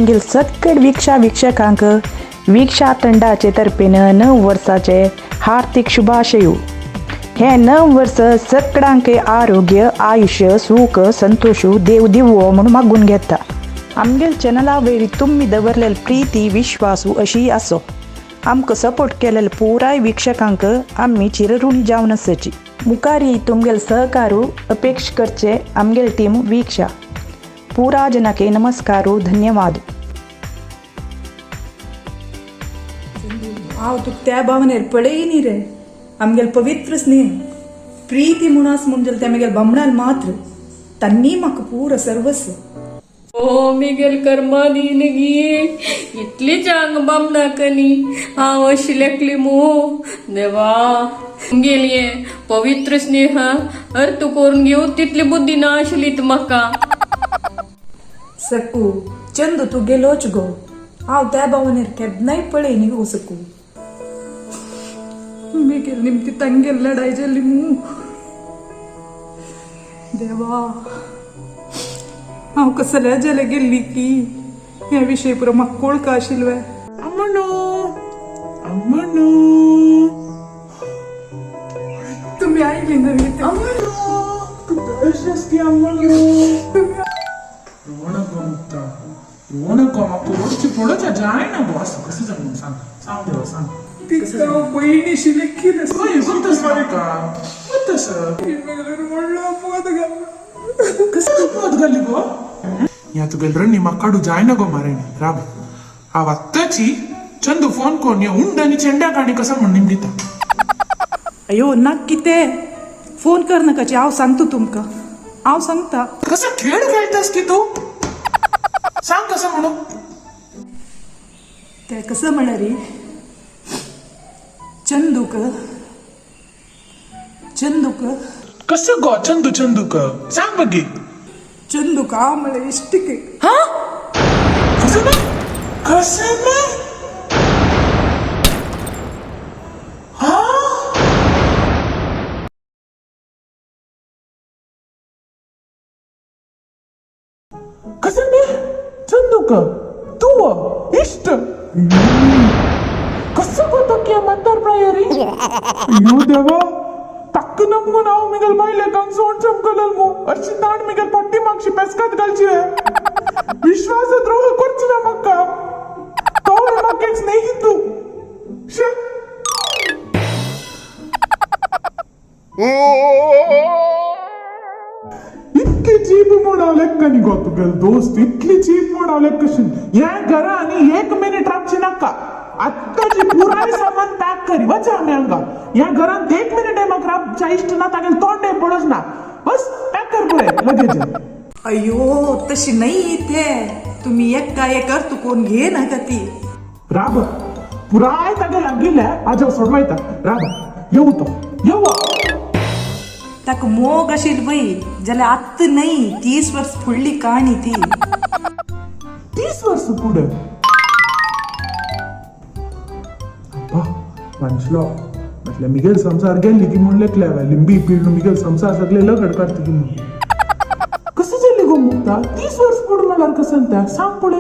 आमगेल सकट वीक्षकांक वीक्षा तंडाचे तर्फेन 9 वर्साचे हार्दिक शुभाशय. हे 9 वर्स सगळ्यांक आरोग्य आयुष्य सुख संतोष देव दिवो म्हणून मागून घेता. आमगेल चॅनला वयली तुम्ही दवरलेली प्रीती विश्वासू अशी असो. आमकां सपोर्ट केलेल्या पुराय वीक्षकांक आम्ही चिरऋणी जावन आसची. मुखारी तुमगेल सहकारू अपेक्ष करचे आमगेल टीम वीक्षा. पूरा जनाके नमस्कारू धन्यवाद. हांव तुका त्या भावनेर पळय न्ही रे. आमगेल पवित्र स्नेह प्रीती म्हणून म्हणजे त्या म्हगेल बामणाल मात्र तन्नी म्हाका पूर सर्वस्व. ओ मिगेल कर्मा दिनगी इतली चांग बामणाकनी हांव अशी लेखली मो देवा. गेली पवित्र स्नेह अर्थ करून घेऊ तितली बुद्धी ना आशिल्ली म्हाका. सकू चंदू तू गेलोच गो. हांव त्या भावनेर केन्नाय पळय न्ही गो सकू. मिगेल निमती तांगेल लढाई जाली मू देवा. हांव कसल्या जाले गेल्ली की ह्या विशय पुरो म्हाका कळका आशिल्लो. अम्मणू अम्मणू तुम्ही आयली नवी अम्मणू तू कशीस की अम्मणू रोणको मुक्ता रोणको म्हाका रोडची पडोवच्या जायना गो. असं कसं जालें सांग सांग देवा सांग. तिका पयलींशी लेखीन कोणतस म्हाका कोणतस म्हणलो पोत कसं पोत घाली गो. या तुगेल रन्नी म्हाका काडू जायना गो मारेणी राब. हांव आत्ताची चंदू फोन कोन या उंड आनी चेंड्या काणी कसा म्हणून दिता. अयो नाक कितें फोन कर नाकाची. हांव सांगता तुमकां. हांव सांगता. कसं खेळ खेळतास की तू सांग कसं म्हणू. ते कसं म्हणा रे चंदूक चंदूक कसं गो चंदू चंदूक सांग बघी. चंदूक हांव म्हळें इश्टिके. कसं ना कसं ना कसं ना चंदूक तू इष्ट कसं गोतक या मतदार प्रायरी अयो देवा तक्क नमगून हांव मिगेल बायलेकांक सोड चमकलेल मू अशी ताण मिगेल पट्टी मागशी पेस्कात घालची विश्वास द्रोह करची ना म्हाका. तो म्हाका एक स्नेही तू शे इतकी चीप मोडावले कनी गो तुगेल दोस्त. इतली चीप मोडावले कशी ह्या घरा आनी 1 मिनिट रावची नाका. आत्ताची पुराय सामान पॅक करी वच आमी हांगा. ह्या घरांत 1 मिनिट म्हाका रावच्या इश्ट ना तागेल तोंडे पडोच ना. बस पॅक कर पुरे लगेच. अयो तशी नाही ते तुम्ही एक काय एक अर्थ कोण घे नाका ती. राब पुराय तागे लागिल्ले आजो सोडवायता. राब येऊ तो येऊ. ताका मोग आशिल्ली पळय जाल्यार आत्ता नाही 30 वर्स फुडली काणी ती. 30 वर्ष पुढे वांचलो म्हटलं मिगेल संसार गेली की म्हणून लेखल्या लिंबी पिळून मिगेल संसार सगळे लगड काढते की म्हणून. कसं झाली गो मुक्ता 30 वर्ष पुढे मला कसं त्या सांग पुढे.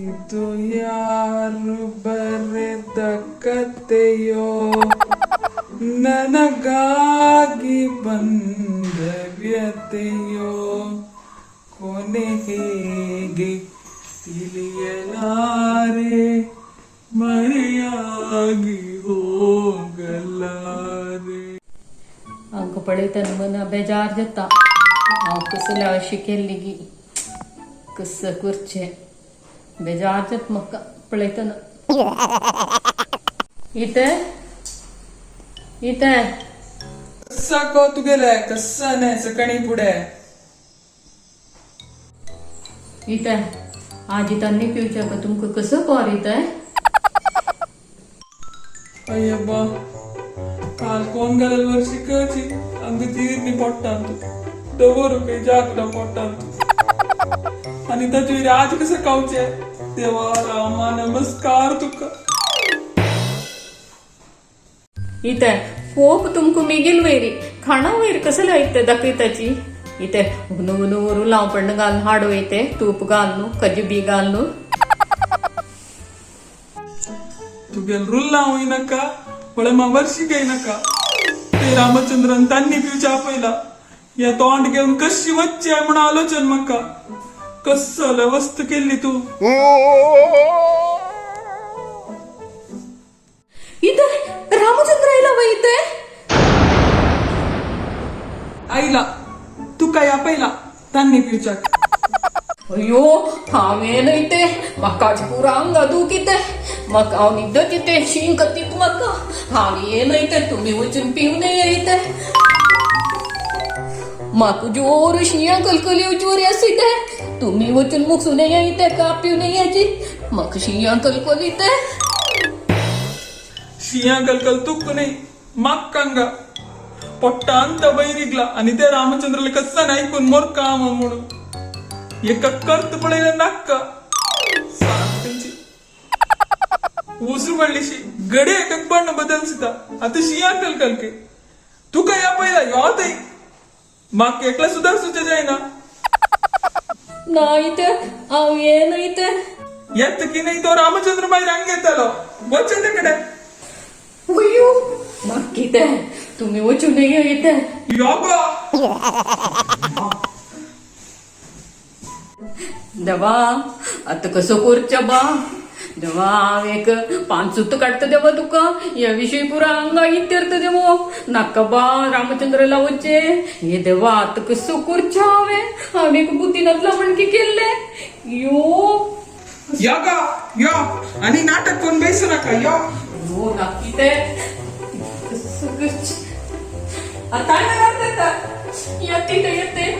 ಇದು ಯಾರು ಬರೆದ ಕತೆಯೋ ನನಗಾಗಿ ಬಂದ ವ್ಯತೆಯೋ ಕೊನೆ ಹೇಗೆ ತಿಳಿಯಲಾರೆ ಮರೆಯಾಗಿ ಹೋಗಲಾರೆ. हांकां पळयतना मना बेजार जाता. हांव कसल्या अशी केल्ली की कसं करचें बेजार जाता म्हाका पळयतना. इथे इथे कसा को तुगेले कसा नाही सकणी पुढे इथे आजी त्यांनी पिवच्या का तुमका कसं कोर इथे. अय्यब्बा काल कोण घालल वर्षी कळची हंग जीर्णी पोट्टांत दवर काही जागता पोट्टांत आणि ताचे आज कसं खावचे देवा रामा नमस्कार तुका इथे पोप तुमको मिगेल वैरी खाणा वैर कसं लायते दाखयताची इथे उनु उनु उरू लावपण घाल हाडो येते तूप घालनु कजबी घालनु तुगेल रुल्ला होईनका पळमा वर्षी घेईनका ते रामचंद्रन तांनी पिवच्या पहिला या तोंड घेऊन कशी वच्ची आहे म्हणून आलोचन मका कसलं वस्त केली तू इथे रामचंद्रायला वैते आईला तू काय या पहिला तांनी पिवच्या अयो हांवेन इथे म्हाकाच पुरा अंगा दुखीते म्हाका हांव न्हिदत इथे शिंकतीत म्हाका हांव येन इथे तुम्ही वचून पिवन येते म्हाका जोर शिया कलकली जोरी आसिते तुम्ही वचून मुखसून येते का पिवन याची म्हाका शिया कलकलीते शिया कलकल तुक नाही माक्कांगा पोट्टांत बैरिगला आणि ते रामचंद्रला कसं ऐकून मोर काम म्हणून एका कर्त पळयला नाक्का त्यांची उसरू पडलीशी गडे एक बಣ್ಣ बदलसिता आता शिया कलकल के तू काय या पहिला यात आहे माक एकला सुधार सुचे जायना ना इथे हांव येन इथे येत की नाही तो रामचंद्र बाई रांग घेतलो वचन तिकडे अयो म्हाका कितें तुम्ही वचून येते योगा देवा आता कसं करच्या बा देवा हांव एक 5 सुत्त काडटा देवा तुका या विषयी पुरा अंगा इत्यर्थ देवो नाका बा रामचंद्रला वच्चे हे देवा आता कसं करच्या हांवें एक बुद्धीनातला म्हणकी केल्ले यो योगा यो आणि नाटक कोण बैसू नका यो हो नक्की ते कसं करच्या आता काय करता येते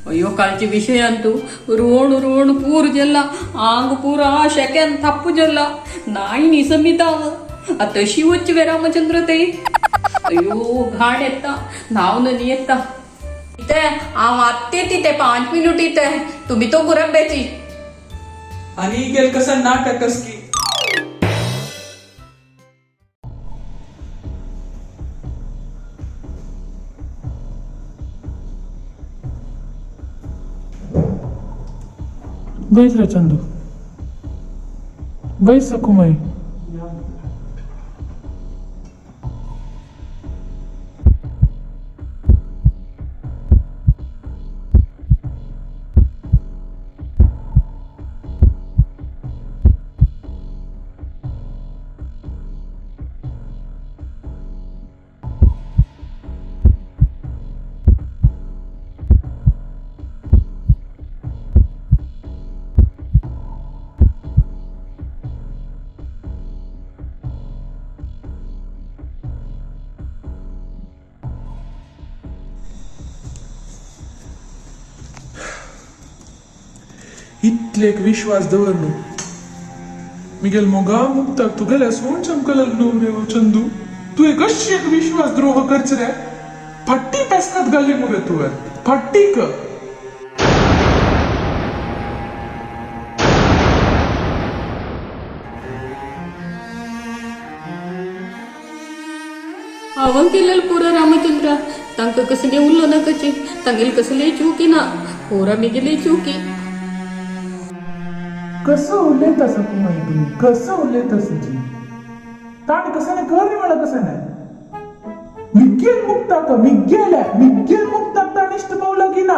अयो कालचे विषयांतू रोण रोण पूर जल्ला आंग पुरा शेक्यान थाप्पू जल्ला नाही नी समिताव आता शिवच वे रामचंद्र ते अयो घाण येता नाव नी येता इथे हांव आत्ते तिथे 5 मिनिट इथे तुम्ही तो गुरंब्याची आणि गेल कसं नाटक की बैस रे चंदू बैस सकुमाई इतले एक विश्वास दवरलो मिगेल मोगा मुक्ताक तू गेल्या सोन चमकल रे चंदू तू एक अशी एक विश्वास द्रोह करच रे फट्टी पेस्कात घाली मुगे तू फट्टी क हांवें केलेलं पुरा रामचंद्र तांकां कसलें उरलो ना कशें तांगेली कसले चुकी ना पुरा मिगेली चुकी कसं उरलेत असं कुमाई तुम्ही कसं उरलेत असं जी ताण कसं नाही कर रे मला कसं नाही मिगेल मुक्ताक ताण इष्ट पावला की ना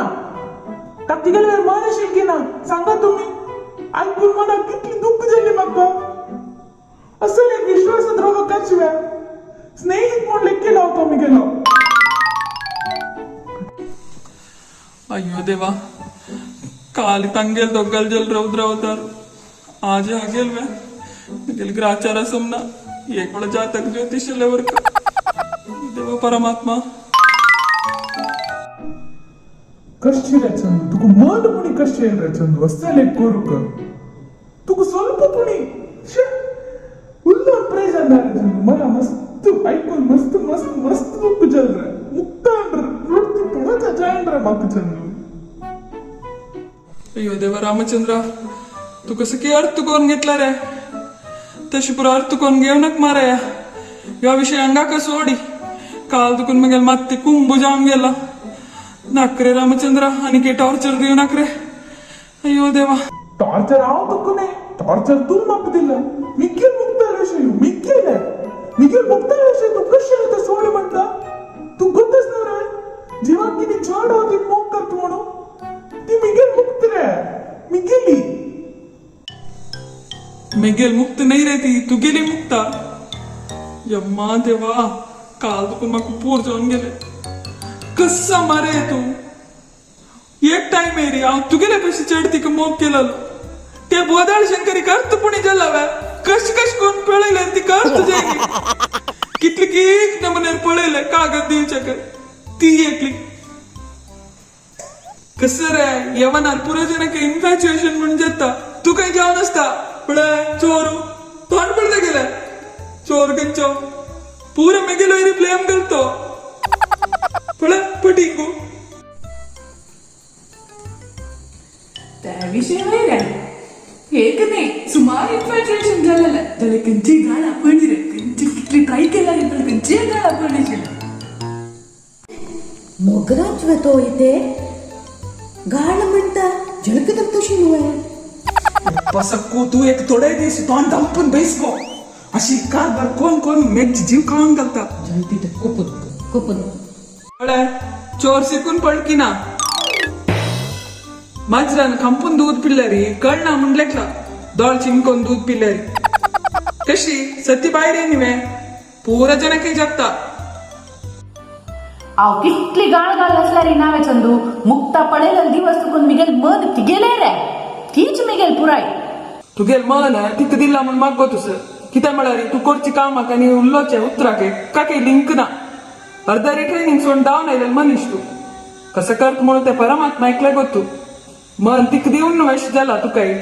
ताक तिगेल वेळ मानशील की ना सांगा तुम्ही ऐकून मला किती दुःख झाली म्हाका असं एक विश्वासद्रोह करशिवाय स्नेहित म्हणून लेख केला होता मी गेलो अयो देवा काल तांगेल तो गलजल रौद्र आज आगेल मैं गेल ग्राचार समना एक बड़ा जातक ज्योतिष लेवर देवा परमात्मा कशी रे चंदू तुका मन पुणी कशी रे चंदू असं लेख करू का तुका ಸ್ವಲ್ಪ पुणी उल्लो प्रेज मस्त मुख जल रहा है मुक्ता रोटी थोड़ा जाएन रे मक चंदू अय्यो देवा रामचंद्र तू कसं काय अर्थ करून घेतला रे तशी पुरा अर्थ करून घेऊनक माराया या विषय अंगा का सोडी काल तुकून मग माती कुंभ जाऊन गेला नाकरे रामचंद्र आणि के टॉर्चर देऊ नाकरे अय्यो देवा टॉर्चर आओ तुकुने टॉर्चर तू मक दिला मिकेल मुक्ता रेषे मिकेल मुक्ता रेषे तू कशी आहे ते सोड म्हणता तू गोतच ना रे जेव्हा किती छाड होती मोक करतो म्हणून ती मिकेल मुक्त रे मिकेली मेगेल मुक्त नाही रे ती तू गेली मुक्ता यम्मा देवा काल तुकून मग पूर जाऊन गेले कसा मारे तू एक टाइम एरी हांव तुगेले पैसे चढती का मोग केलं ते बोदाळ शंकरी करत पुणे जल्लाव्या कश कोण पळयले ती कर तुझे कितली की नमनेर पळयले कागद दिवच्या ती एकली कसं रे यवनार पुरे जण काही इन्फॅच्युएशन म्हणून जाता तू काही जाऊन असता पळय चोरू तोंड पडता गेला चोर गच्चो पूरे में गेलो इरी ब्लेम करतो पळय पटिंगू त्याविषयी वैर एक नाही सुमार इन्फॅच्युएशन झालेलं त्याला कंची गाळा पडली रे कंची किती ट्राय केला रे तर कंची गाळा पडली मोगराच तो इथे गाळ म्हणता झळकत तशी नव्हे पसक्कू तू एक थोडे दिवस तोंड दांपून बैसको अशी कारभार कोण मेघची जीव काढून घालता कोपन पळय चोर शिकून पडकी ना माजरान खांपून दूध पिल्ल्यारी कळना म्हणलेकला दोळ चिमकोन दूध पिल्ल्यारी कशी सती बाहेर निवे पूरा जन काही जगता अहो कितली गाळ घाल असला रे नावे चंदू मुक्ता पडेल दिवस तुकून मिगेल मन ती गेले रे तीच मिगेल पुराय तुगेल मन तिक दिला म्हण मागो तुस कित्या म्हळ्यारी तू करची कामाक आनी उल्लोचे उतराके काके लिंक ना अर्धारी ट्रेनिंग सोडून डावन आयलेल मनीस तू कसं करत म्हणून ते परमात्मा ऐकलं गो तू मन तिक देऊन वेश झाला तू काही